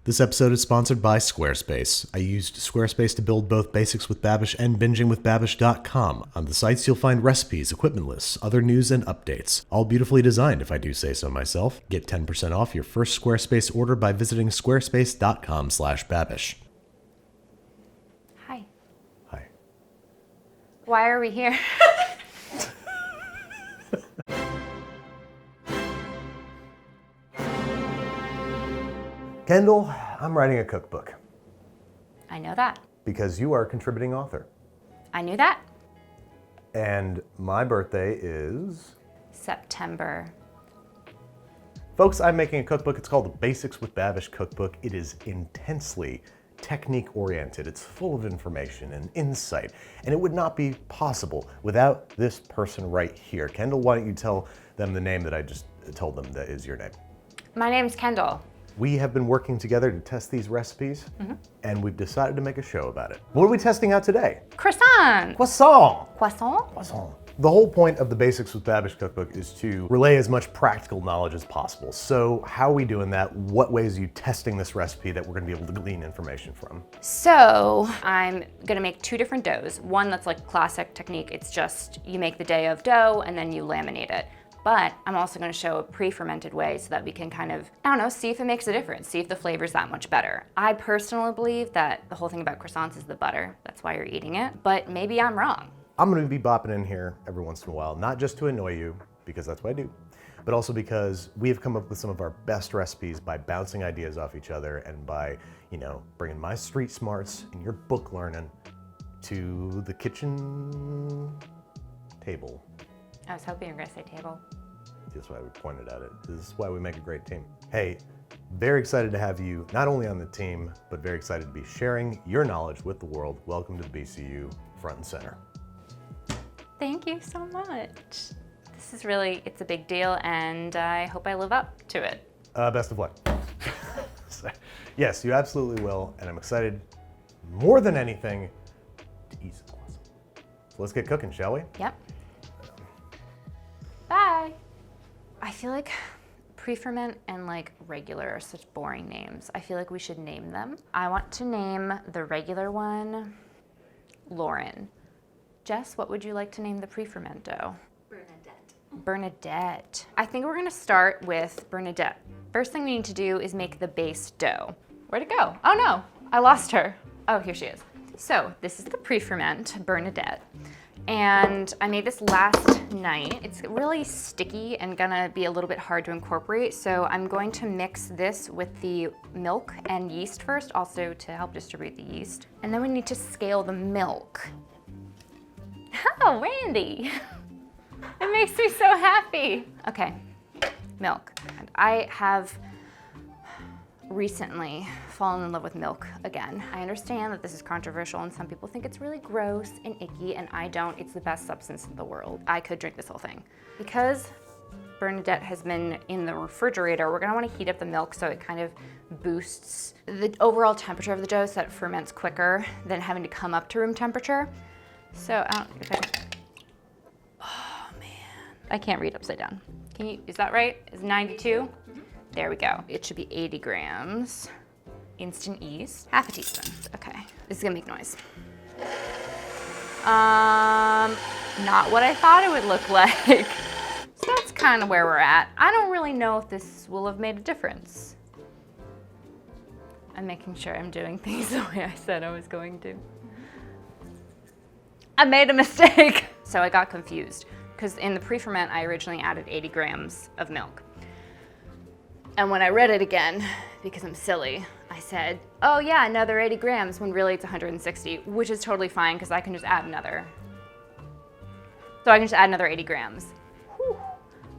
This episode is sponsored by Squarespace. I used Squarespace to build both Basics with Babish and BingingWithBabish.com. On the sites, you'll find recipes, equipment lists, other news, and updates. All beautifully designed, if I do say so myself. Get 10% off your first Squarespace order by visiting squarespace.com/Babish. Hi. Hi. Why are we here? Kendall, I'm writing a cookbook. I know that. Because you are a contributing author. I knew that. And my birthday is... September. Folks, I'm making a cookbook. It's called the Basics with Babish Cookbook. It is intensely technique-oriented. It's full of information and insight. And it would not be possible without this person right here. Kendall, why don't you tell them the name that I just told them that is your name? My name's Kendall. We have been working together to test these recipes, and we've decided to make a show about it. What are we testing out today? Croissant. Croissant. Croissant? Croissant. The whole point of the Basics with Babish cookbook is to relay as much practical knowledge as possible. So how are we doing that? What ways are you testing this recipe that we're gonna be able to glean information from? So I'm gonna make two different doughs. One that's like classic technique. It's just you make the day of dough and then you laminate it. But I'm also gonna show a pre-fermented way so that we can kind of, I don't know, see if it makes a difference, see if the flavor's that much better. I personally believe that the whole thing about croissants is the butter. That's why you're eating it, but maybe I'm wrong. I'm gonna be bopping in here every once in a while, not just to annoy you, because that's what I do, but also because we have come up with some of our best recipes by bouncing ideas off each other and by, bringing my street smarts and your book learning to the kitchen table. I was hoping you were gonna say table. That's why we pointed at it. This is why we make a great team. Hey, very excited to have you not only on the team, but very excited to be sharing your knowledge with the world. Welcome to the BCU Front and Center. Thank you so much. This is really, it's a big deal and I hope I live up to it. Best of luck. Yes, you absolutely will. And I'm excited more than anything to eat some croissants. So let's get cooking, shall we? Yep. Bye. I feel like pre-ferment and like regular are such boring names. I feel like we should name them. I want to name the regular one Lauren. Jess, what would you like to name the pre-ferment dough? Bernadette. Bernadette. I think we're gonna start with Bernadette. First thing we need to do is make the base dough. Where'd it go? Oh no, I lost her. Oh, here she is. So this is the pre-ferment, Bernadette. And I made this last night. It's really sticky and gonna be a little bit hard to incorporate. So I'm going to mix this with the milk and yeast first, also to help distribute the yeast. And then we need to scale the milk. Oh, Randy. It makes me so happy. Okay, milk. And I have recently fallen in love with milk again. I understand that this is controversial and some people think it's really gross and icky, and I don't. It's the best substance in the world. I could drink this whole thing. Because Bernadette has been in the refrigerator, we're gonna wanna heat up the milk so it kind of boosts the overall temperature of the dough so that it ferments quicker than having to come up to room temperature. So, okay. Oh man, I can't read upside down. Can you, is that right? Is 92? There we go. It should be 80 grams. Instant yeast, half a teaspoon. Okay, this is gonna make noise. Not what I thought it would look like. So that's kind of where we're at. I don't really know if this will have made a difference. I'm making sure I'm doing things the way I said I was going to. I made a mistake. So I got confused because in the pre-ferment, I originally added 80 grams of milk. And when I read it again, because I'm silly, I said, oh yeah, another 80 grams, when really it's 160, which is totally fine because I can just add another. So I can just add another 80 grams. Whew.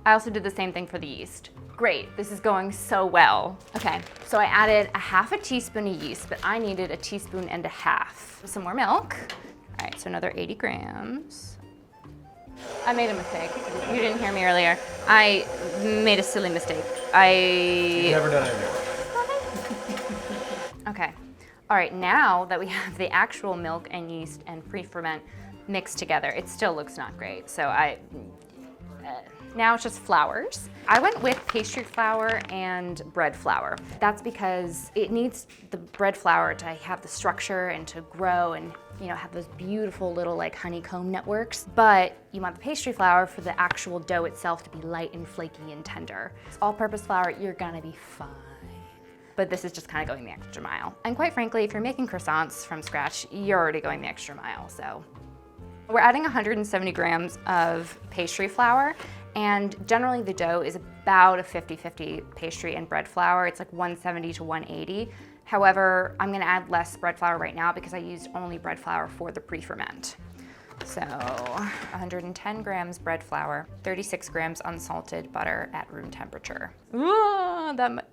I also did the same thing for the yeast. Great, this is going so well. Okay, so I added a half a teaspoon of yeast, but I needed a teaspoon and a half. Some more milk. All right, so another 80 grams. I made a mistake. You didn't hear me earlier. I made a silly mistake. You've never done anything. Okay. All right, now that we have the actual milk and yeast and pre-ferment mixed together, it still looks not great. So Now it's just flours. I went with pastry flour and bread flour. That's because it needs the bread flour to have the structure and to grow and, you know, have those beautiful little like honeycomb networks. But you want the pastry flour for the actual dough itself to be light and flaky and tender. It's all-purpose flour, you're gonna be fine. But this is just kind of going the extra mile. And quite frankly, if you're making croissants from scratch, you're already going the extra mile, so. We're adding 170 grams of pastry flour, and generally the dough is about a 50-50 pastry and bread flour. It's like 170 to 180. However, I'm gonna add less bread flour right now because I used only bread flour for the pre-ferment. So 110 grams bread flour, 36 grams unsalted butter at room temperature. Ooh, that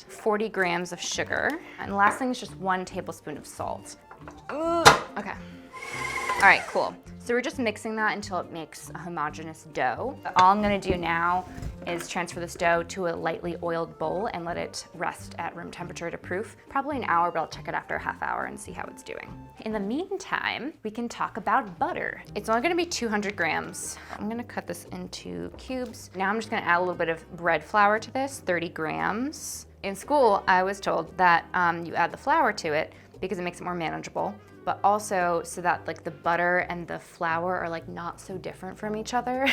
40 grams of sugar. And the last thing is just 1 tablespoon of salt. Ooh, okay. All right, cool. So we're just mixing that until it makes a homogeneous dough. All I'm gonna do now is transfer this dough to a lightly oiled bowl and let it rest at room temperature to proof. Probably an hour, but I'll check it after a half hour and see how it's doing. In the meantime, we can talk about butter. It's only gonna be 200 grams. I'm gonna cut this into cubes. Now I'm just gonna add a little bit of bread flour to this, 30 grams. In school, I was told that you add the flour to it because it makes it more manageable, but also so that like the butter and the flour are like not so different from each other.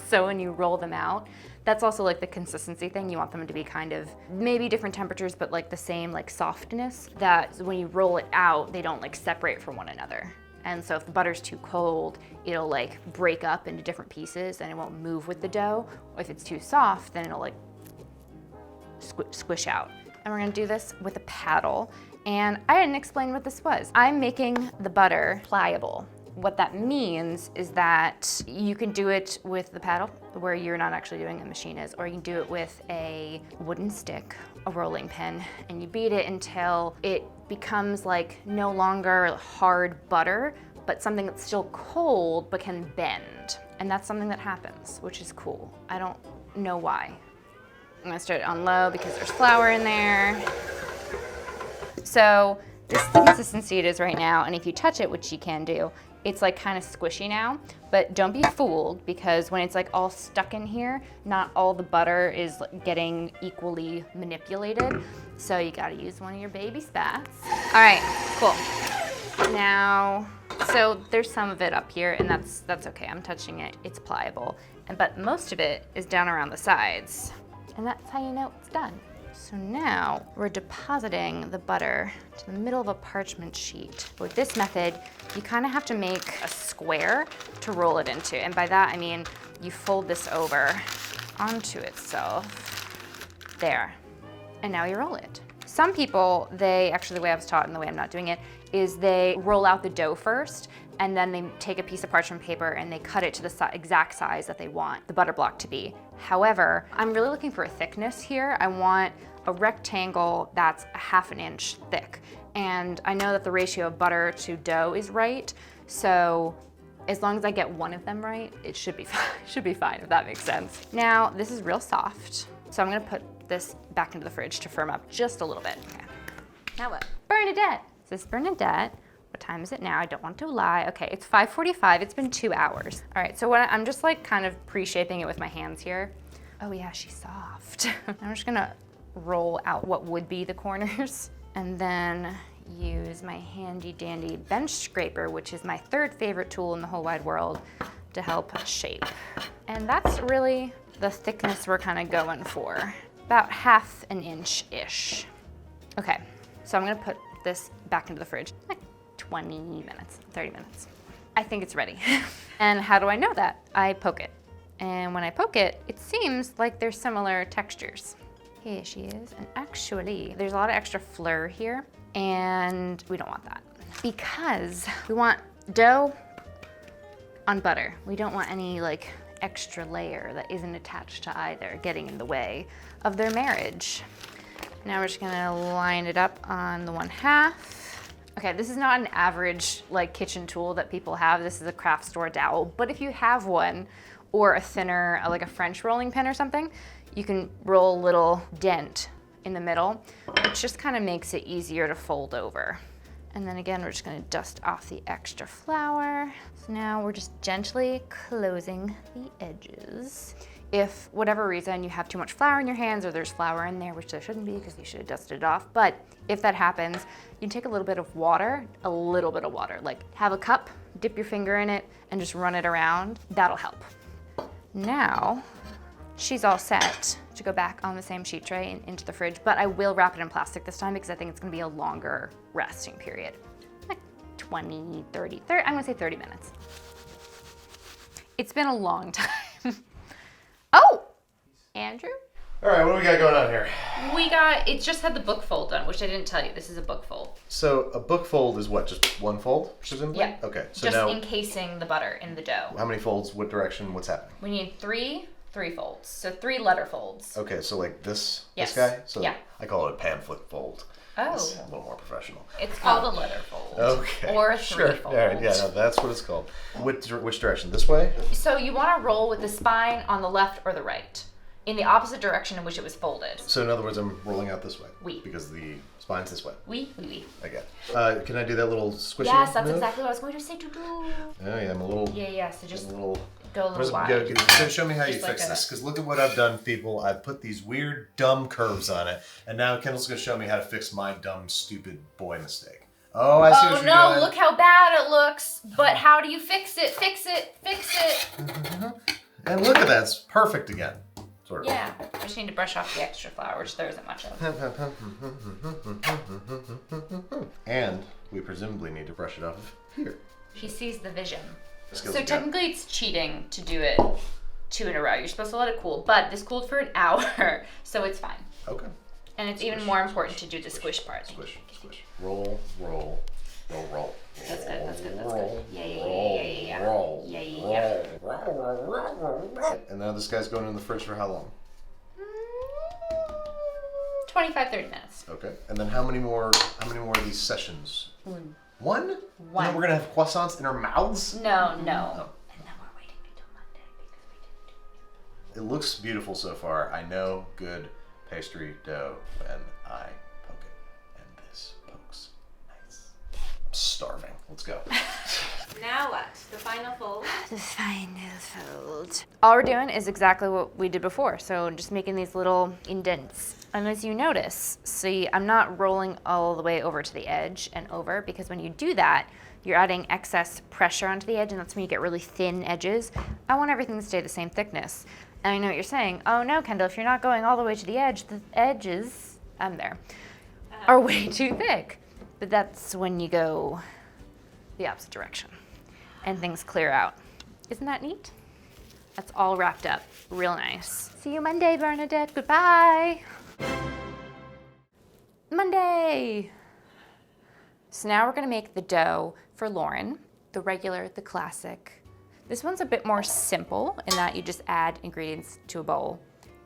So when you roll them out, that's also like the consistency thing. You want them to be kind of maybe different temperatures, but like the same like softness, that when you roll it out, they don't like separate from one another. And so if the butter's too cold, it'll like break up into different pieces and it won't move with the dough. Or if it's too soft, then it'll like squish out. And we're gonna do this with a paddle. And I didn't explain what this was. I'm making the butter pliable. What that means is that you can do it with the paddle, where you're not actually doing, the machine is, or you can do it with a wooden stick, a rolling pin, and you beat it until it becomes like no longer hard butter, but something that's still cold but can bend. And that's something that happens, which is cool. I don't know why. I'm gonna start it on low because there's flour in there. So this is the consistency it is right now, and if you touch it, which you can do, it's like kind of squishy now, but don't be fooled because when it's like all stuck in here, not all the butter is getting equally manipulated. So you gotta use one of your baby spats. All right, cool. Now, so there's some of it up here, and that's okay, I'm touching it, it's pliable. But most of it is down around the sides. And that's how you know it's done. So now we're depositing the butter to the middle of a parchment sheet. With this method, you kind of have to make a square to roll it into. And by that, I mean, you fold this over onto itself. There. And now you roll it. Some people, actually the way I was taught and the way I'm not doing it, is they roll out the dough first, and then they take a piece of parchment paper and they cut it to the exact size that they want the butter block to be. However, I'm really looking for a thickness here. I want a rectangle that's a ½ inch thick. And I know that the ratio of butter to dough is right. So as long as I get one of them right, it should be fine. Should be fine, if that makes sense. Now, this is real soft. So I'm gonna put this back into the fridge to firm up just a little bit. Okay. Now what? Bernadette. This is Bernadette. What time is it now? I don't want to lie. Okay, it's 5:45. It's been 2 hours. All right, so I'm just like kind of pre-shaping it with my hands here. Oh yeah, she's soft. I'm just gonna roll out what would be the corners and then use my handy dandy bench scraper, which is my 3rd favorite tool in the whole wide world, to help shape. And that's really the thickness we're kind of going for. About ½ an inch-ish. Okay, so I'm gonna put this back into the fridge. Like 20 minutes, 30 minutes. I think it's ready. And how do I know that? I poke it. And when I poke it, it seems like there's similar textures. Here she is. And actually, there's a lot of extra fleur here, and we don't want that. Because we want dough on butter. We don't want any like extra layer that isn't attached to either getting in the way of their marriage. Now we're just gonna line it up on the 1/2. Okay, this is not an average like kitchen tool that people have. This is a craft store dowel, but if you have one or a thinner, like a French rolling pin or something, you can roll a little dent in the middle, which just kind of makes it easier to fold over. And then again, we're just gonna dust off the extra flour. So now we're just gently closing the edges. If whatever reason you have too much flour in your hands or there's flour in there, which there shouldn't be because you should have dusted it off, but if that happens, you can take a little bit of water, like have a cup, dip your finger in it and just run it around. That'll help. Now, she's all set to go back on the same sheet tray and into the fridge, but I will wrap it in plastic this time because I think it's gonna be a longer resting period. Like 20, 30, I'm gonna say 30 minutes. It's been a long time. Oh, Andrew? All right, what do we got going on here? It just had the book fold done, which I didn't tell you. This is a book fold. So a book fold is what, just one fold, presumably? Yeah. Okay, so just now, encasing the butter in the dough. how many folds, what direction, what's happening? We need three folds, so 3 letter folds. Okay, so like this Yes. guy? So Yeah. I call it a pamphlet fold. Oh. It's a little more professional. It's called a letter fold. Okay. Or a Sure. three fold. All right, yeah, no, that's what it's called. Which direction? This way? So you want to roll with the spine on the left or the right, in the opposite direction in which it was folded. So in other words, I'm rolling out this way. Oui. Because the spine's this way. Oui, oui, oui. I get it. Can I do that little squishy Yes, that's move? exactly what I was going to say to do. Oh yeah, I'm a little... Yeah, so just a little... go a little wide. Show me how you Just like fix that. this, because look at what I've done, people. I've put these weird, dumb curves on it, and now Kendall's going to show me how to fix my dumb, stupid boy mistake. Oh, I see what Oh you're no, doing. look how bad it looks. But how do you fix it? Fix it, fix it. And look at that, it's perfect again. Sort of. Yeah, I just need to brush off the extra flour, which there isn't much of. And we presumably need to brush it off here. He sees the vision. Skills So again. technically it's cheating to do it 2 in a row. You're supposed to let it cool, but this cooled for an hour, so it's fine. Okay. And it's even more important to do the squish part. Squish, squish. Roll, roll, roll, roll. That's good, that's good, that's Roll, good. Yeah. roll, Yeah. And now this guy's going in the fridge for how long? 25, 30 minutes. Okay. And then how many more of these sessions? One. One? And then we're gonna have croissants in our mouths? No. Oh. And then we're waiting until Monday because we didn't do it. It looks beautiful so far. I know good pastry dough when I poke it. And this pokes nice. I'm starving. Let's go. Now what? The final fold? The final fold. All we're doing is exactly what we did before. So just making these little indents. And as you notice, see, I'm not rolling all the way over to the edge and over, because when you do that, you're adding excess pressure onto the edge, and that's when you get really thin edges. I want everything to stay the same thickness. And I know what you're saying. Oh no, Kendall, if you're not going all the way to the edges, I'm there, are way too thick. But that's when you go the opposite direction and things clear out. Isn't that neat? That's all wrapped up real nice. See you Monday, Bernadette. Goodbye. Monday. So now we're gonna make the dough for Lauren, the regular, the classic. This one's a bit more simple in that you just add ingredients to a bowl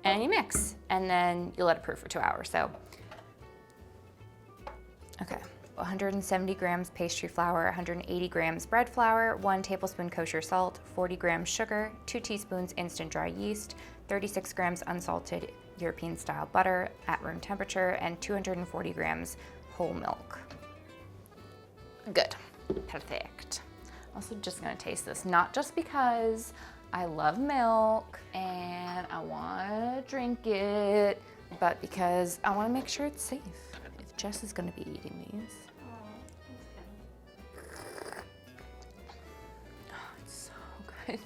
and you mix, and then you let it proof for 2 hours. So, okay. 170 grams pastry flour, 180 grams bread flour, 1 tablespoon kosher salt, 40 grams sugar, 2 teaspoons instant dry yeast, 36 grams unsalted European style butter at room temperature, and 240 grams whole milk. Good. Perfect. Also just gonna taste this, not just because I love milk and I wanna drink it, but because I wanna make sure it's safe. If Jess is gonna be eating these. Oh, it's so good.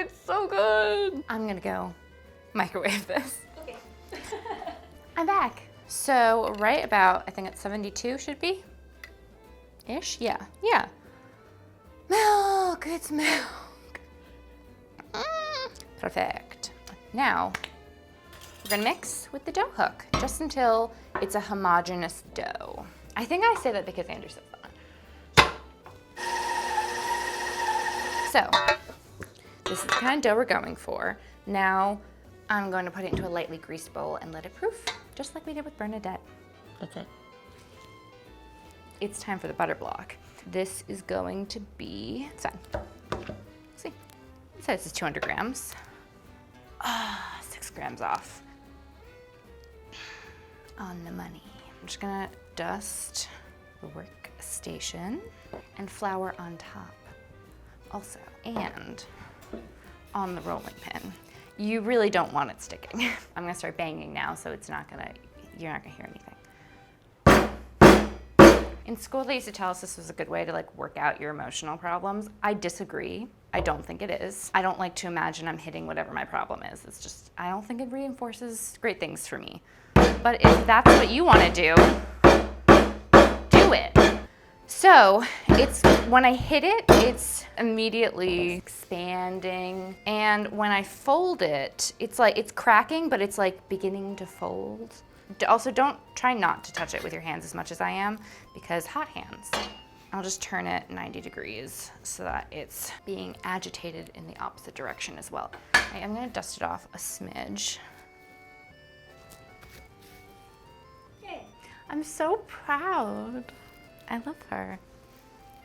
It's so good. I'm gonna go microwave this. Okay. I'm back. So right about, I think it's 72 should be. Ish, yeah. Milk, it's milk. Perfect. Now, we're gonna mix with the dough hook just until it's a homogeneous dough. I think I say that because Andrew says that. So, this is the kind of dough we're going for. Now, I'm going to put it into a lightly greased bowl and let it proof, just like we did with Bernadette. That's it. It's time for the butter block. This is going to be, it's fine. See, it says it's 200 grams. 6 grams off. On the money. I'm just gonna dust the workstation and flour on top also, and on the rolling pin. You really don't want it sticking. I'm gonna start banging now, so you're not gonna hear anything. In school, they used to tell us this was a good way to like work out your emotional problems. I disagree. I don't think it is. I don't like to imagine I'm hitting whatever my problem is. It's just, I don't think it reinforces great things for me. But if that's what you wanna do it. So when I hit it, it's immediately expanding. And when I fold it, it's cracking, but it's like beginning to fold. Also, don't try not to touch it with your hands as much as I am, because hot hands. I'll just turn it 90 degrees so that it's being agitated in the opposite direction as well. I'm gonna dust it off a smidge. Yay. I'm so proud. I love her.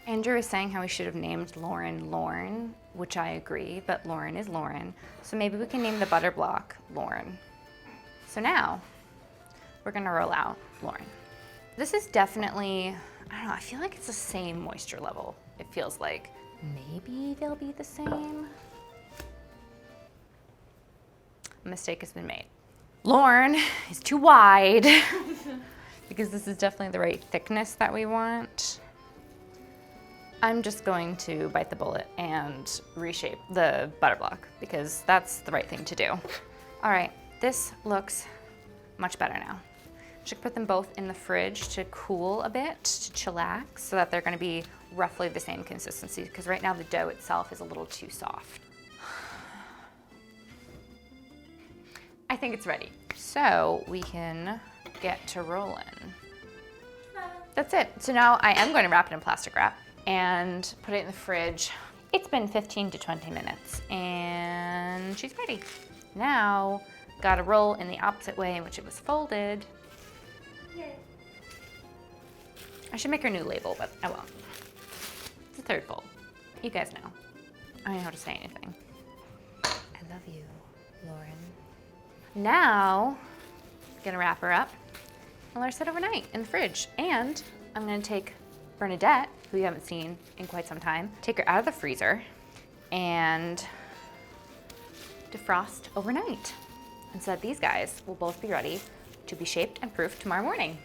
Andrew is saying how we should have named Lauren Lorne, which I agree, but Lauren is Lauren. So maybe we can name the butter block Lauren. So now, we're gonna roll out Lauren. This is definitely, I don't know, I feel like it's the same moisture level. It feels like maybe they'll be the same. A mistake has been made. Lauren is too wide because this is definitely the right thickness that we want. I'm just going to bite the bullet and reshape the butter block because that's the right thing to do. All right, this looks much better now. Should put them both in the fridge to cool a bit, to chillax, so that they're gonna be roughly the same consistency, because right now the dough itself is a little too soft. I think it's ready. So we can get to rolling. That's it. So now I am going to wrap it in plastic wrap and put it in the fridge. It's been 15 to 20 minutes and she's ready. Now, gotta roll in the opposite way in which it was folded. Yay. I should make her a new label, but I won't. It's the third fold. You guys know. I don't know how to say anything. I love you, Lauren. Now, I'm gonna wrap her up and let her sit overnight in the fridge. And I'm gonna take Bernadette, who you haven't seen in quite some time, take her out of the freezer and defrost overnight. And so that these guys will both be ready to be shaped and proofed tomorrow morning.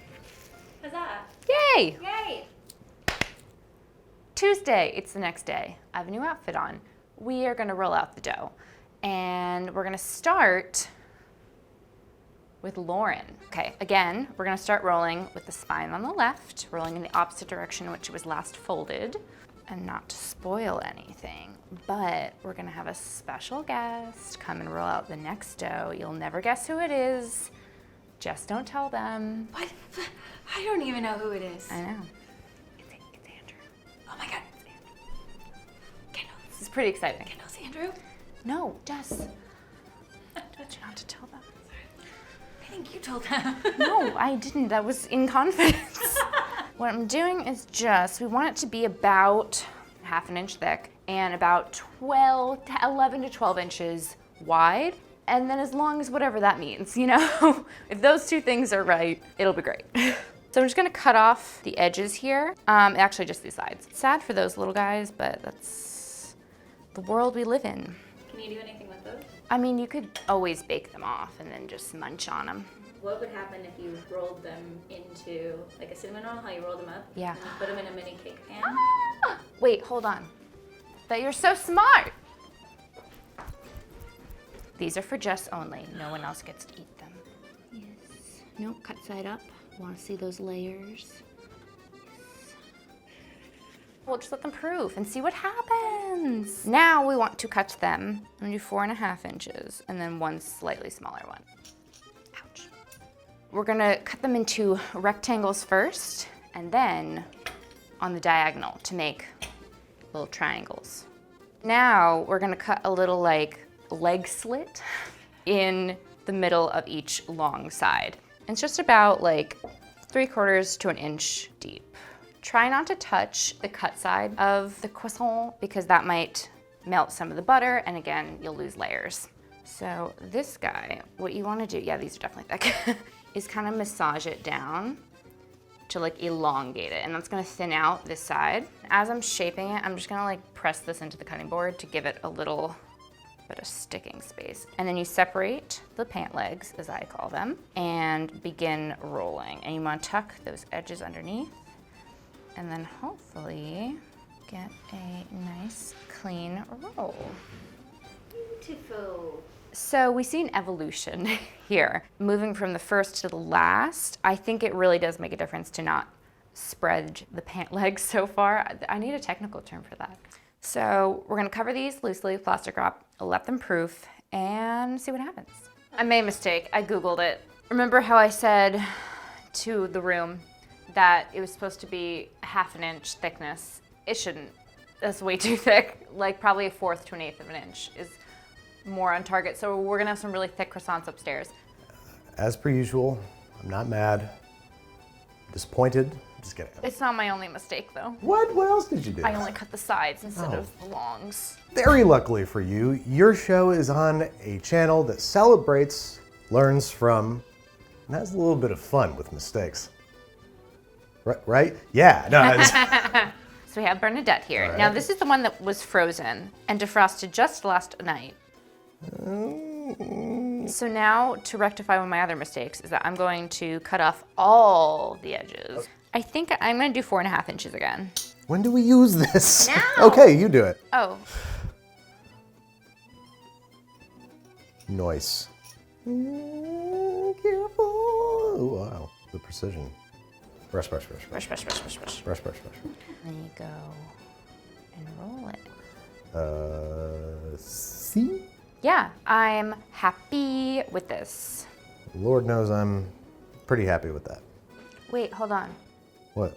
Huzzah! Yay! Yay! Tuesday, it's the next day. I have a new outfit on. We are gonna roll out the dough. And we're gonna start with Lauren. Okay, again, we're gonna start rolling with the spine on the left, rolling in the opposite direction in which it was last folded, and not to spoil anything, but we're gonna have a special guest come and roll out the next dough. You'll never guess who it is. Just don't tell them. What? I don't even know who it is. I know. It's Andrew. Oh my god. It's Andrew. Kendall. This is pretty exciting. Kendall's Andrew? No, Jess. I told you not to tell them. I think you told them. No, I didn't. That was in confidence. What I'm doing is we want it to be about ½ inch thick and about 11 to 12 inches wide. And then as long as whatever that means, you know? If those two things are right, it'll be great. So I'm just gonna cut off the edges here. Actually just these sides. It's sad for those little guys, but that's the world we live in. Can you do anything with those? I mean, you could always bake them off and then just munch on them. What would happen if you rolled them into like a cinnamon roll, how you roll them up? Yeah. And you put them in a mini cake pan? Ah! Wait, hold on. But you're so smart. These are for Jess only. No one else gets to eat them. Yes. No, cut side up. Want to see those layers? Yes. We'll just let them proof and see what happens. Now we want to cut them. I'm gonna do 4½ inches and then one slightly smaller one. Ouch. We're gonna cut them into rectangles first and then on the diagonal to make little triangles. Now we're gonna cut a little like leg slit in the middle of each long side. It's just about like 3/4 to an inch deep. Try not to touch the cut side of the croissant because that might melt some of the butter and again, you'll lose layers. So this guy, what you wanna do, yeah, these are definitely thick, is kind of massage it down to like elongate it, and that's gonna thin out this side. As I'm shaping it, I'm just gonna like press this into the cutting board to give it a little bit of sticking space. And then you separate the pant legs, as I call them, and begin rolling. And you wanna tuck those edges underneath, and then hopefully get a nice clean roll. Beautiful. So we see an evolution here. Moving from the first to the last, I think it really does make a difference to not spread the pant legs so far. I need a technical term for that. So we're gonna cover these loosely with plastic wrap, let them proof, and see what happens. I made a mistake, I Googled it. Remember how I said to the room that it was supposed to be 1/2 inch thickness? It shouldn't, that's way too thick. Like probably 1/4 to 1/8 of an inch is more on target. So we're gonna have some really thick croissants upstairs. As per usual, I'm not mad, disappointed, just kidding. It's not my only mistake though. What else did you do? I only cut the sides instead of the longs. Very luckily for you, your show is on a channel that celebrates, learns from, and has a little bit of fun with mistakes. Right? Yeah, no, So we have Bernadette here. All right. Now this is the one that was frozen and defrosted just last night. So now to rectify one of my other mistakes is that I'm going to cut off all the edges. I think I'm gonna do 4.5 inches again. When do we use this? Now. Okay, you do it. Oh, Nice. Careful. Oh, wow, the precision. Brush. brush, brush, brush, brush, brush, brush. Brush. Then you go and roll it. See? Yeah, I'm happy with this. Lord knows I'm pretty happy with that. Wait, hold on. What?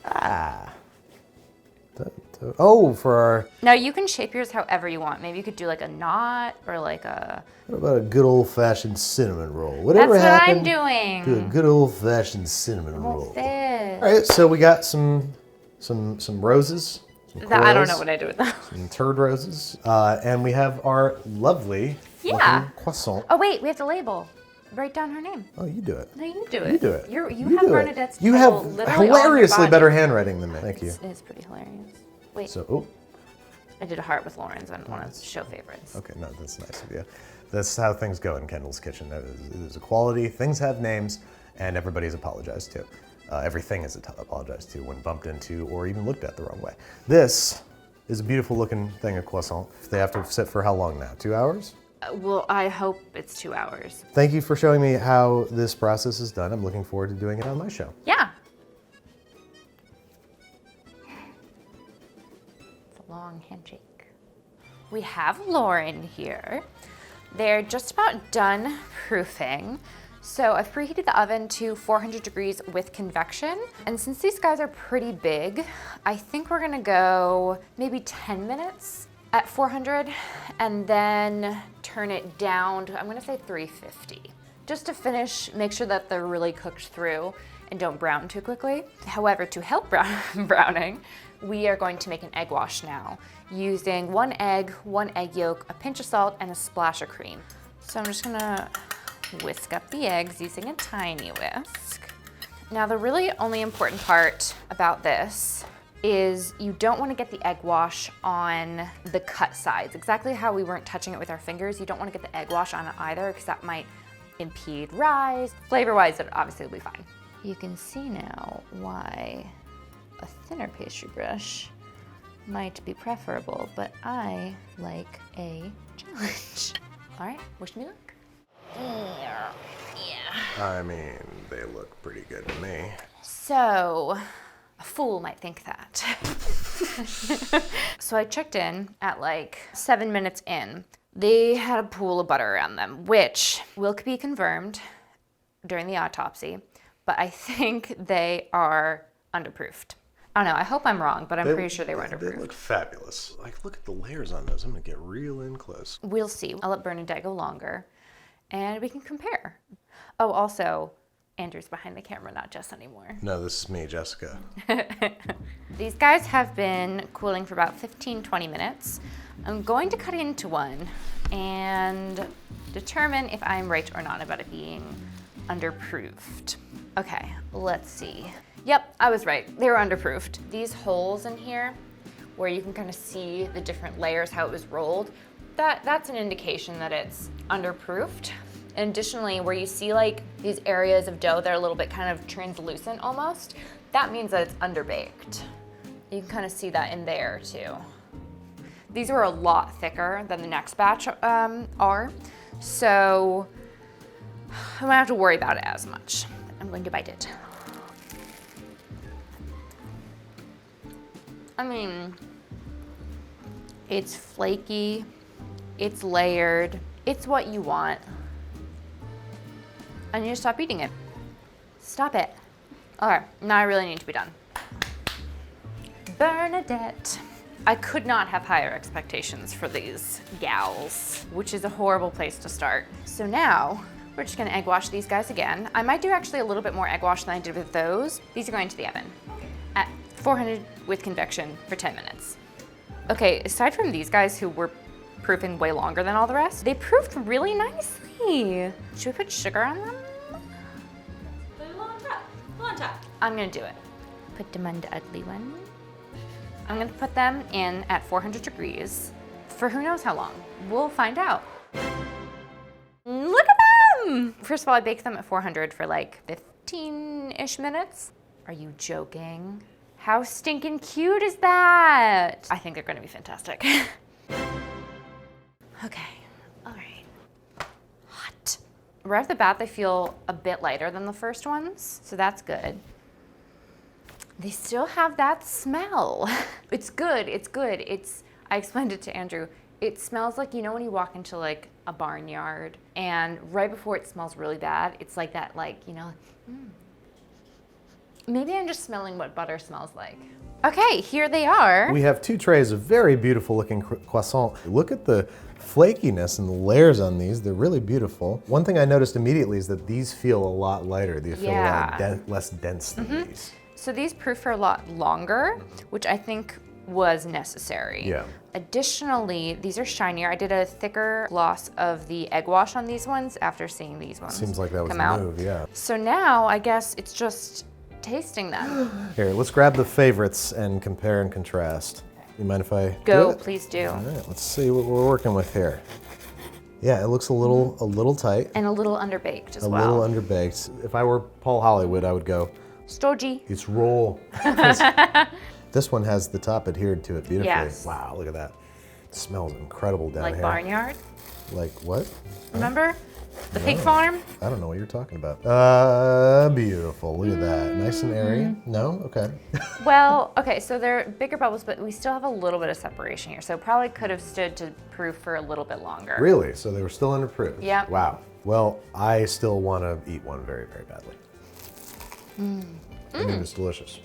Ah. Oh, for our, Now you can shape yours however you want. Maybe you could do like a knot or like a... what about a good old-fashioned cinnamon roll? Whatever That's what happened I'm doing. to a good old-fashioned cinnamon Won't roll? fit. All right, so we got some roses. Some I don't know corals, what I do with that. some turd roses, and we have our lovely Yeah. looking croissant. Oh wait, we have to label. Write down her name. Oh, you do it. No, you do it. You do it. You You have do it. Bernadette's You title have literally on your hilariously body. better handwriting than me. Thank you. It's pretty hilarious. Wait, So, oh, I did a heart with Lauren's on one of the show favorites. okay, no, that's nice of you. That's how things go in Kendall's kitchen. There's equality, things have names, and everybody's apologized to. Everything is apologized to when bumped into or even looked at the wrong way. This is a beautiful looking thing of croissant. They have to sit for how long now? 2 hours? Well, I hope it's 2 hours. Thank you for showing me how this process is done. I'm looking forward to doing it on my show. Yeah. It's a long handshake. We have Lauren here. They're just about done proofing. So I've preheated the oven to 400 degrees with convection. And since these guys are pretty big, I think we're gonna go maybe 10 minutes at 400 and then turn it down to, I'm gonna say 350. Just to finish, make sure that they're really cooked through and don't brown too quickly. However, to help browning, we are going to make an egg wash now using 1 egg, 1 egg yolk, a pinch of salt, and a splash of cream. So I'm just gonna whisk up the eggs using a tiny whisk. Now the really only important part about this is you don't want to get the egg wash on the cut sides. Exactly how we weren't touching it with our fingers, you don't want to get the egg wash on it either because that might impede rise. Flavor-wise, it obviously will be fine. You can see now why a thinner pastry brush might be preferable, but I like a challenge. All right, wish me luck. Yeah. I mean, they look pretty good to me. So, a fool might think that. So I checked in at like 7 minutes in. They had a pool of butter around them, which will be confirmed during the autopsy, but I think they are underproofed. I don't know, I hope I'm wrong, but I'm pretty sure they were underproofed. They look fabulous. Like, look at the layers on those. I'm gonna get real in close. We'll see. I'll let Bernadette go longer, and we can compare. Oh, also, Andrew's behind the camera, not Jess anymore. No, this is me, Jessica. These guys have been cooling for about 15-20 minutes. I'm going to cut into one and determine if I'm right or not about it being underproofed. Okay, let's see. Yep, I was right. They were underproofed. These holes in here, where you can kind of see the different layers, how it was rolled, that's an indication that it's underproofed. And additionally, where you see like these areas of dough that are a little bit kind of translucent almost, that means that it's underbaked. You can kind of see that in there too. These were a lot thicker than the next batch are, so I won't have to worry about it as much. I'm going to bite it. I mean, it's flaky, it's layered, it's what you want. I need to stop eating it. Stop it. Okay, now I really need to be done. Bernadette. I could not have higher expectations for these gals, which is a horrible place to start. So now, we're just gonna egg wash these guys again. I might do actually a little bit more egg wash than I did with those. These are going to the oven at 400 with convection for 10 minutes. Okay, aside from these guys who were proofing way longer than all the rest, they proofed really nicely. Should we put sugar on them? Put it on top. Put it on top. I'm gonna do it. Put them on the ugly one. I'm gonna put them in at 400 degrees for who knows how long. We'll find out. Look at them! First of all, I baked them at 400 for like 15-ish minutes. Are you joking? How stinking cute is that? I think they're gonna be fantastic. Okay, all right. Hot. Right off the bat, they feel a bit lighter than the first ones, so that's good. They still have that smell. It's good, it's good. I explained it to Andrew. It smells like, you know when you walk into like a barnyard and right before it smells really bad, it's like that Maybe I'm just smelling what butter smells like. Okay, here they are. We have 2 trays of very beautiful looking croissant. Look at the flakiness and the layers on these. They're really beautiful. One thing I noticed immediately is that these feel a lot lighter. They feel a lot less dense than these. So these proof for a lot longer, which I think was necessary. Yeah. Additionally, these are shinier. I did a thicker gloss of the egg wash on these ones after seeing these ones Seems like that was come the out. move, yeah. So now I guess it's just tasting them. Here, let's grab the favorites and compare and contrast. You mind if I Go, do it? please do. All right, let's see what we're working with here. Yeah, it looks a little tight. And a little underbaked as A well. little underbaked. If I were Paul Hollywood, I would go, Stodgy. it's roll. This one has the top adhered to it beautifully. Yes. Wow, look at that. It smells incredible down Like here. barnyard. Like what? Remember? The pig farm? I don't know what you're talking about. Beautiful. Look at that. Nice and airy. No? Okay. Well, okay, so they're bigger bubbles, but we still have a little bit of separation here. So probably could have stood to proof for a little bit longer. Really? So they were still under proof? Yep. Wow. Well, I still want to eat one very, very badly. I think it's delicious.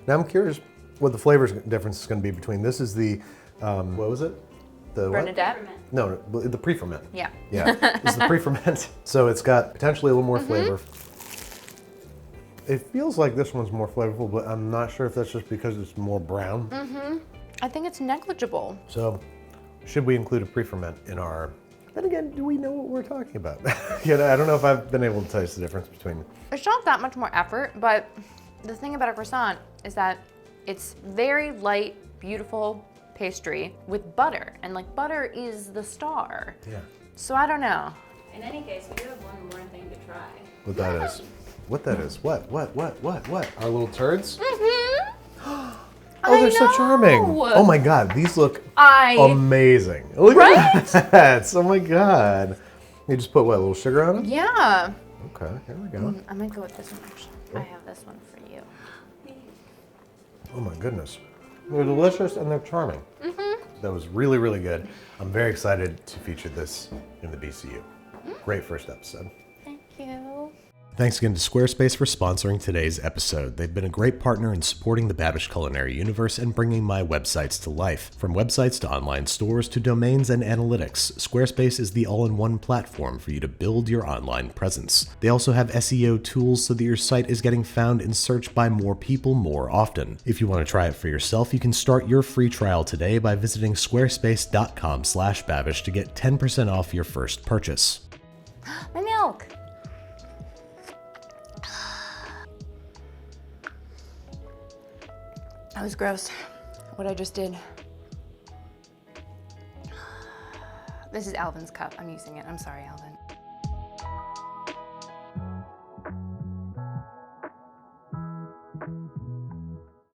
Now I'm curious what the flavor difference is going to be between this is the, what was it? The what? Bernadette? No, the pre-ferment. Yeah. Yeah, this is the pre-ferment. So it's got potentially a little more flavor. It feels like this one's more flavorful, but I'm not sure if that's just because it's more brown. I think it's negligible. So should we include a pre-ferment in our, then again, do we know what we're talking about? Yeah, I don't know if I've been able to taste the difference between. It's not that much more effort, but the thing about a croissant is that it's very light, beautiful pastry with butter, and like butter is the star. Yeah. So I don't know. In any case, we do have one more thing to try. What that is. What that is. What? Our little turds? Oh, they're so charming. Oh my God, these look amazing. Look at that. Oh my God. You just put what, a little sugar on them? Yeah. Okay, here we go. I'm gonna go with this one actually. I have this one for you. Oh my goodness. They're delicious and they're charming. That was really, really good. I'm very excited to feature this in the BCU. Great first episode. Thank you. Thanks again to Squarespace for sponsoring today's episode. They've been a great partner in supporting the Babish culinary universe and bringing my websites to life. From websites to online stores to domains and analytics, Squarespace is the all-in-one platform for you to build your online presence. They also have SEO tools so that your site is getting found and searched by more people more often. If you want to try it for yourself, you can start your free trial today by visiting squarespace.com/Babish to get 10% off your first purchase. My milk. was gross, what I just did. This is Alvin's cup, I'm using it. I'm sorry, Alvin.